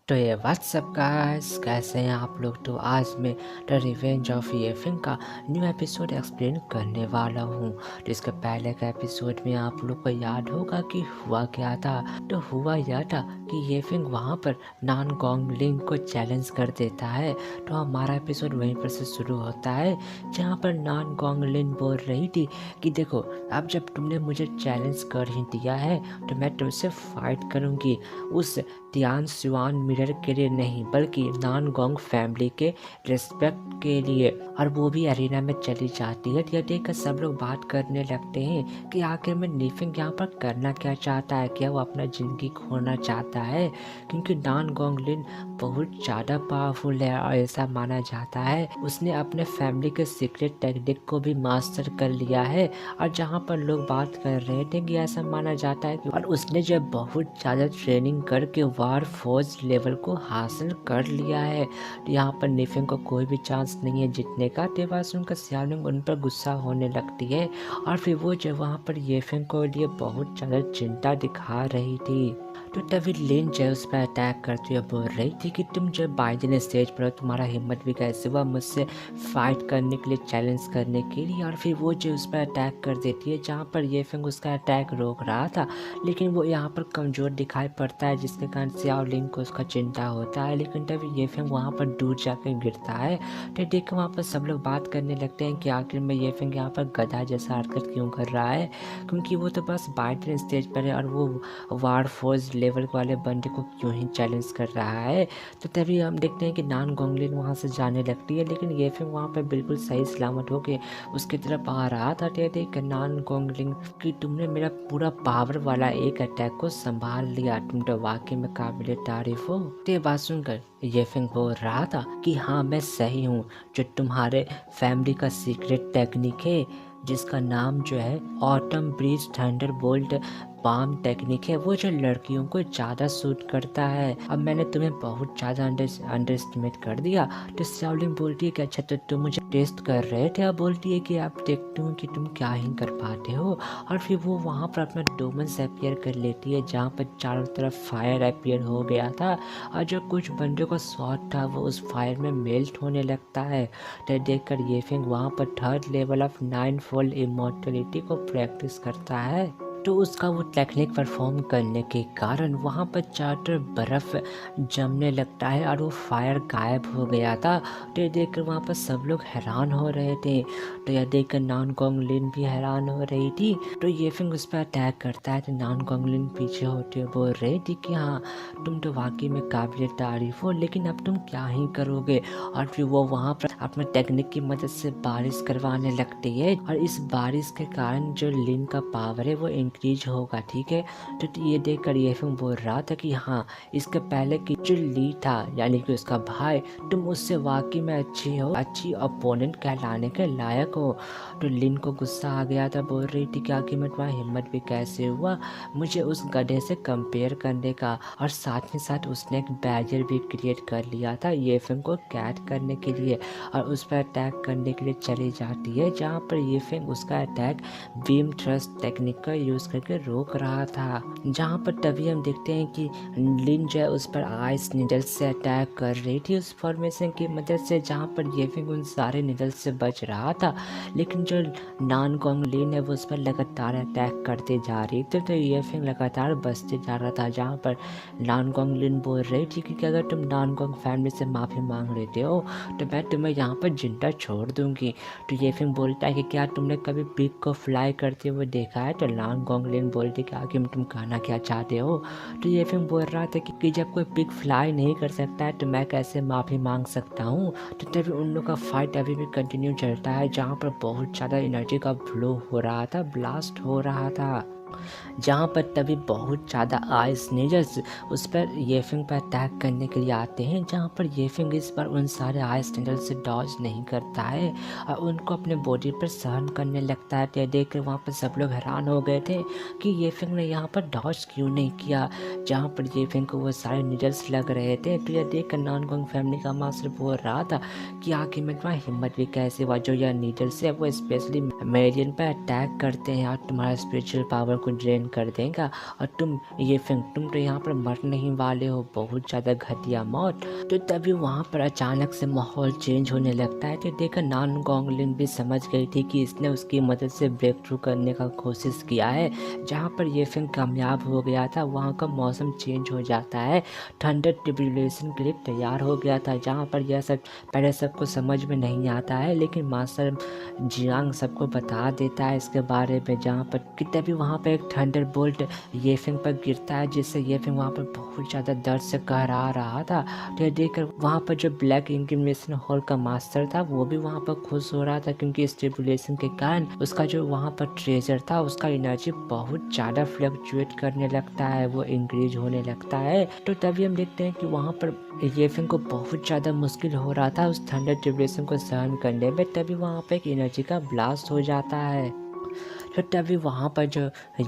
तो ये WhatsApp guys, कैसे हैं आप लोग। तो आज मैं द रिवेंज ऑफ येफिंग का न्यू एपिसोड एक्सप्लेन करने वाला हूँ। तो इसके पहले का एपिसोड में आप लोग को याद होगा कि हुआ क्या था। तो हुआ यह था कि येफिंग वहाँ पर नान गोंगलिंग को चैलेंज कर देता है। तो हमारा एपिसोड वहीं पर से शुरू होता है, जहाँ पर नान गोंगलिन बोल रही थी कि देखो, अब जब तुमने मुझे चैलेंज कर ही दिया है तो मैं तुमसे फाइट करूँगी, उस टियान सिवान मिरर के लिए नहीं बल्कि नान गोंग फैमिली के रिस्पेक्ट के लिए। और वो भी एरिना में चली जाती है। यह देखकर सब लोग बात करने लगते हैं कि आखिर में नीफिंग यहाँ पर करना क्या चाहता है, क्या वो अपना जिंदगी खोना चाहता है, क्योंकि नान गोंगलिन बहुत ज़्यादा पावरफुल है और ऐसा माना जाता है उसने अपने फैमिली के सीक्रेट टेक्निक को भी मास्टर कर लिया है। और जहाँ पर लोग बात कर रहे थे कि ऐसा माना जाता है कि और उसने जब बहुत ज़्यादा ट्रेनिंग करके वार फोर्स लेवल को हासिल कर लिया है, तो यहाँ पर नीफिंग को कोई भी चांस नहीं है जीतने का। तेवा सुनकर सियालिंग उन पर गुस्सा होने लगती है और फिर वो जब वहाँ पर येफिंग को लिए बहुत ज़्यादा चिंता दिखा रही थी, तो तभी लिन जो उस पर अटैक करती हुए बोल रही थी कि तुम जब बाइजन स्टेज पर हो, तुम्हारा हिम्मत भी कैसे हुआ मुझसे फाइट करने के लिए, चैलेंज करने के लिए। और फिर वो जो उस पर अटैक कर देती है, जहाँ पर येफिंग उसका अटैक रोक रहा था, लेकिन वो यहाँ पर कमज़ोर दिखाई पड़ता है, जिसके कारण सियाओ लिंग को उसका चिंता होता है। लेकिन तभी येफिंग वहाँ पर दूर जाकर गिरता है। तो देख कर वहाँ पर सब लोग बात करने लगते हैं कि आखिर में येफिंग यहाँ पर गधा जैसा हरकत क्यों कर रहा है, क्योंकि वो तो बस बाइजन स्टेज पर है और वो वार फोर्स लेवल वाले बंदे को क्यों ही चैलेंज कर रहा है। तो तभी हम देखते हैं कि नान गोंगलिन वहाँ से जाने लगती है, लेकिन येफिंग वहाँ पर बिल्कुल सही सलामत होके उसकी तरफ आ रहा था। तो देख कर नान गोंगलिन कि तुमने मेरा पूरा पावर वाला एक अटैक को संभाल लिया, तुम तो वाकई में काबिले तारीफ हो। ते बात सुनकर येफिंग बोल रहा था कि हाँ, मैं सही हूँ। जो तुम्हारे फैमिली का सीक्रेट टेक्निक है, जिसका नाम जो है autumn breeze thunder bolt palm technique है, वो जो लड़कियों को ज़्यादा सूट करता है। अब मैंने तुम्हें बहुत ज़्यादा अंडर एस्टिमेट कर दिया। तो शाओलिन बोलती है कि अच्छा, तो तुम मुझे टेस्ट कर रहे थे। अब बोलती है कि आप देखती हूँ कि तुम क्या ही कर पाते हो। और फिर वो वहाँ पर अपना डोमेंस अपियर कर लेती है, जहाँ पर चारों तरफ फायर अपियर हो गया था और जो कुछ बंदों का शॉट था वो उस फायर में मेल्ट होने लगता है। तो देखकर येफिंग वहाँ पर third level of 9 fold immortality को प्रैक्टिस करता है। तो उसका वो टेक्निक परफॉर्म करने के कारण वहाँ पर चारों तरफ बर्फ जमने लगता है और वो फायर गायब हो गया था। तो ये देखकर वहाँ पर सब लोग हैरान हो रहे थे। तो यह देखकर नान गोंगलिन भी हैरान हो रही थी। तो ये फिर उस पर अटैक करता है। तो नान गोंगलिन पीछे होते हुए बोल रही थी कि हाँ, तुम तो वाकई में काबिल तारीफ हो, लेकिन अब तुम क्या ही करोगे। और फिर वो वहाँ पर अपने टेक्निक की मदद से बारिश करवाने लगती है और इस बारिश के कारण जो लिन का पावर है वो इंक्रीज होगा। ठीक है, तो ये देखकर येफिंग बोल रहा था कि हाँ, इसके पहले की जो ली था यानी कि उसका भाई, तुम उससे वाकई में अच्छी हो, अच्छी अपोनेंट कहलाने के लायक हो। तो लिन को गुस्सा आ गया था, बोल रही थी कि आखिर में तुम्हारा हिम्मत भी कैसे हुआ मुझे उस गधे से कंपेयर करने का। और साथ ही साथ उसने एक बैरियर भी क्रिएट कर लिया था येफिंग को कैच करने के लिए और उस पर अटैक करने के लिए चली जाती है, जहाँ पर येफिंग उसका अटैक बीम थ्रस्ट टेक्निक का यूज़ करके रोक रहा था। जहाँ पर तभी हम देखते हैं कि लिन जो है उस पर आइस निडल से अटैक कर रही थी उस फॉर्मेशन की मदद से, जहाँ पर येफिंग उन सारे निडल से बच रहा था। लेकिन जो नान गोंगलिन है वो उस पर लगातार अटैक करते जा रही थी। तो येफिंग लगातार बचते जा रहा था, जहाँ पर नान गोंगलिन बोल रही थी कि अगर तुम नान गोंग फैमिली से माफ़ी मांग लेते हो तो मैं तुम्हें यहाँ पर जिंदा छोड़ दूंगी। तो येफिंग बोलता है कि क्या तुमने कभी पिग को फ्लाई करते हुए देखा है। तो नान गोंगलिन बोलती कि आगे तुम कहना क्या चाहते हो। तो येफिंग बोल रहा था कि जब कोई पिग फ्लाई नहीं कर सकता है तो मैं कैसे माफ़ी मांग सकता हूँ। तो तभी उन लोग का फाइट अभी भी कंटिन्यू चलता है, जहाँ पर बहुत ज़्यादा एनर्जी का फ्लो हो रहा था, ब्लास्ट हो रहा था। जहाँ पर तभी बहुत ज़्यादा आइस नेजर्स उस पर येफिंग पर अटैक करने के लिए आते हैं, जहाँ पर येफिंग इस पर उन सारे आइस नेजर्स से डॉज नहीं करता है और उनको अपने बॉडी पर सहन करने लगता है। तो देख कर वहाँ पर सब लोग हैरान हो गए थे कि येफिंग ने यहाँ पर डॉज क्यों नहीं किया, जहाँ पर येफिंग को वो सारे निडल्स लग रहे थे। तो यह देख कर नान गोंग फैमिली का मास्टर बोल रहा था कि आखिर में तुम्हारी हिम्मत भी कैसे हुआ, जो यह निडल्स है वो स्पेशली मेरियन पर अटैक करते हैं और तुम्हारा स्पिरिचुअल पावर को ड्रेन कर देगा और तुम येफिंग तुम तो यहाँ पर मरने ही वाले हो, बहुत ज़्यादा घटिया मौत। तो तभी वहाँ पर अचानक से माहौल चेंज होने लगता है। तो देखकर नान गोंगलिन भी समझ गई थी कि इसने उसकी मदद से ब्रेक थ्रू करने का कोशिश किया है। जहाँ पर येफिंग कामयाब हो गया था वहाँ का मौसम चेंज हो जाता है, थंडर ट्रिब्यूलेशन के लिए तैयार हो गया था। जहाँ पर यह सब पहले सबको समझ में नहीं आता है, लेकिन मास्टर जियांग सबको बता देता है इसके बारे में। जहाँ पर कि तभी वहाँ पर एक थंडर बोल्ट येफिंग पर गिरता है, जिससे येफिंग वहाँ पर बहुत ज़्यादा दर्द से कहरा रहा था। तो देखकर वहाँ पर जो ब्लैक इंक्रिमिनेशन हॉल का मास्टर था वो भी वहाँ पर खुश हो रहा था, क्योंकि स्टिपुलेशन के कारण उसका जो वहाँ पर ट्रेजर था उसका एनर्जी बहुत ज़्यादा फ्लक्चुएट करने लगता है, वो इंक्रीज होने लगता है। तो तभी हम देखते हैं कि वहाँ पर येफिंग को बहुत ज़्यादा मुश्किल हो रहा था उस थंडर ट्रिब्यूलेशन को सहन करने में। तभी वहाँ पर एक एनर्जी का ब्लास्ट हो जाता है। तो तभी वहाँ पर जो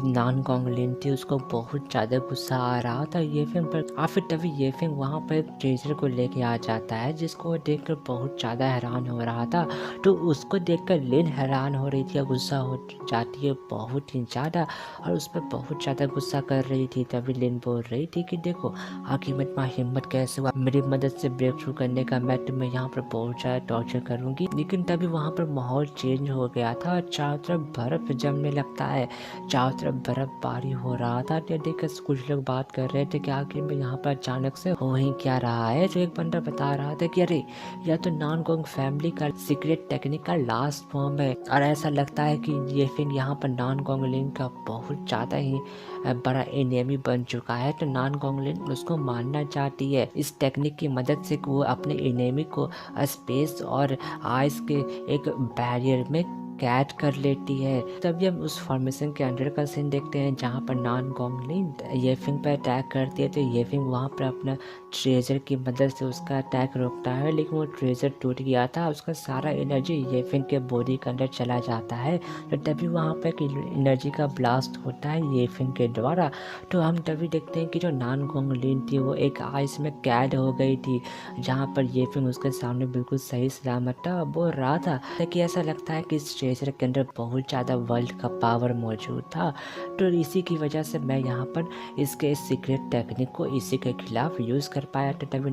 नान गोंगलिन थी उसको बहुत ज़्यादा गुस्सा आ रहा था येफिंग पर। और फिर तभी येफिंग वहाँ पर एक ट्रेजर को लेके आ जाता है, जिसको वो देखकर बहुत ज़्यादा हैरान हो रहा था। तो उसको देखकर लिन हैरान हो रही थी और गुस्सा हो जाती है बहुत ही ज़्यादा, और उस पर बहुत ज़्यादा गुस्सा कर रही थी। तभी लिन बोल रही थी कि देखो आखिर में तुम्हारी हिम्मत कैसे हुआ मेरी मदद से ब्रेक थ्रू करने का, मैं तुम्हें यहाँ पर बहुत ज़्यादा टॉर्चर करूँगी। लेकिन तभी वहाँ पर माहौल चेंज हो गया था और चारों तरफ बर्फ जमने लगता है, चारों तरफ बर्फबारी हो रहा था। तो देखकर कुछ लोग बात कर रहे थे कि आखिर में यहाँ पर अचानक से हो ही क्या रहा है। तो एक बंदा बता रहा था कि अरे यह तो नानगोंग फैमिली का सीक्रेट टेक्निक का लास्ट फॉर्म है, और ऐसा लगता है कि ये फिर यहाँ पर नानगोंगलिन का बहुत ज़्यादा ही बड़ा एनिमी बन चुका है। तो नानगोंगलिन उसको मारना चाहती है इस टेक्निक की मदद से, वो अपने एनिमी को स्पेस और आइस के एक बैरियर में कैद कर लेती है। तभी हम उस फॉर्मेशन के अंदर का सीन देखते हैं, जहाँ पर नान गोंगलिन येफिंग पर अटैक करती है। तो येफिंग वहाँ पर अपना ट्रेजर की मदद से उसका अटैक रोकता है, लेकिन वो ट्रेजर टूट गया था, उसका सारा एनर्जी येफिंग के बॉडी के अंदर चला जाता है। तो तभी वहाँ पर एक एनर्जी का ब्लास्ट होता है येफिंग के द्वारा। तो हम तभी देखते हैं कि जो नान गोंगलिन थी वो एक आइस में कैद हो गई थी, जहाँ पर येफिंग उसके सामने बिल्कुल सही सलामत था। बोल रहा था कि ऐसा लगता है कि इस ट्रेजर के अंदर बहुत ज़्यादा वर्ल्ड का पावर मौजूद था, तो इसी की वजह से मैं यहाँ पर इसके सीक्रेट टेक्निक को इसी के खिलाफ यूज़ कर पाया। तो तभी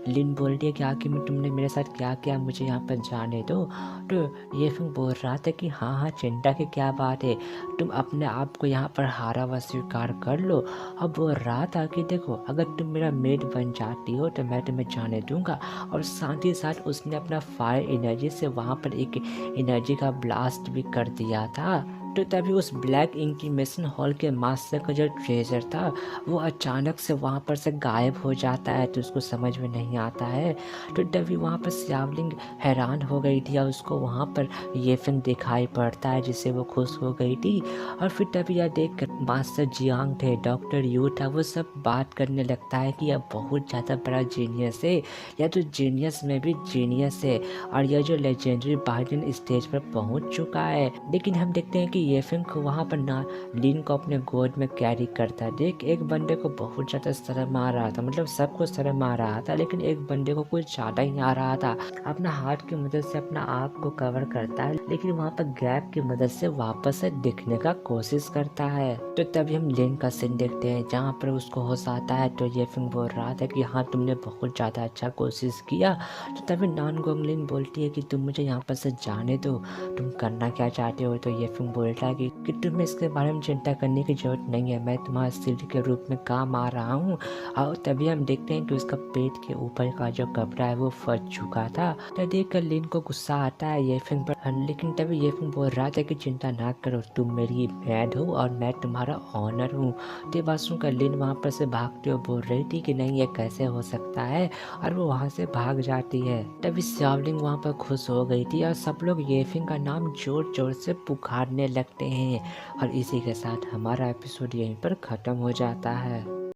लिन बोल दिया कि आखिर में तुमने मेरे साथ क्या किया, मुझे यहाँ पर जाने दो। तो ये फिर बोल रहा था कि हाँ हाँ चिंता की क्या बात है, तुम अपने आप को यहाँ पर हारा हुआ स्वीकार कर लो। अब बोल रहा था कि देखो अगर तुम मेरा मेड बन जाती हो तो मैं तुम्हें जाने दूंगा। और साथ ही साथ उसने अपना फायर एनर्जी से वहाँ पर एक एनर्जी का ब्लास्ट भी कर दिया था। तो तभी उस ब्लैक इंटीमेशन हॉल के मास्टर का जो ट्रेजर था वो अचानक से वहाँ पर से गायब हो जाता है। तो उसको समझ में नहीं आता है। तो तभी वहाँ पर श्यावलिंग हैरान हो गई थी और उसको वहाँ पर येफिंग दिखाई पड़ता है, जिससे वो खुश हो गई थी। और फिर तभी यह देख कर मास्टर जियांग थे, डॉक्टर यू था, वो सब बात करने लगता है कि यह बहुत ज़्यादा बड़ा जीनियस है, यह तो जीनियस में भी जीनियस है, और यह जो लेजेंडरी बाइडन स्टेज पर पहुँच चुका है। लेकिन हम देखते हैं कि येफिंग को वहाँ पर ना लिन को अपने गोद में कैरी करता है। देख एक बंदे को बहुत ज़्यादा शर्म आ रहा था, मतलब सबको शर्म आ रहा था, लेकिन एक बंदे को कुछ ज़्यादा ही आ रहा था। अपना हाथ की मदद से अपना आँख को कवर करता है, लेकिन वहाँ पर गैप की मदद से वापस से दिखने का कोशिश करता है। तो तभी हम लिन का सीन देखते हैं जहाँ पर उसको होश आता है। तो येफिंग बोल रहा था कि हाँ तुमने बहुत ज़्यादा अच्छा कोशिश किया। तो तभी नान गोंगलिन बोलती है कि तुम मुझे यहाँ पर से जाने दो, तुम करना क्या चाहते हो। तो येफिंग बोलता है कि तुम्हें इसके बारे में चिंता करने की जरूरत नहीं है, मैं तुम्हारे शिल्ड के रूप में काम आ रहा हूँ। और तभी हम देखते हैं कि उसका पेट के ऊपर का जो कपड़ा है वो फट चुका था। तो देख कर लिन को गुस्सा आता है येफिंग पर, लेकिन तभी येफिंग बोल रहा था कि चिंता ना करो, तुम मेरी मैड हो और मैं तुम्हारा ऑनर हूँ। तो बात सुनकर लिन वहाँ पर से भागते हुए बोल रही थी कि नहीं ये कैसे हो सकता है, और वो वहाँ से भाग जाती है। तभी श्यावलिंग वहाँ पर खुश हो गई थी और सब लोग येफिंग का नाम जोर जोर से पुकारने लगते हैं। और इसी के साथ हमारा एपिसोड यहीं पर ख़त्म हो जाता है।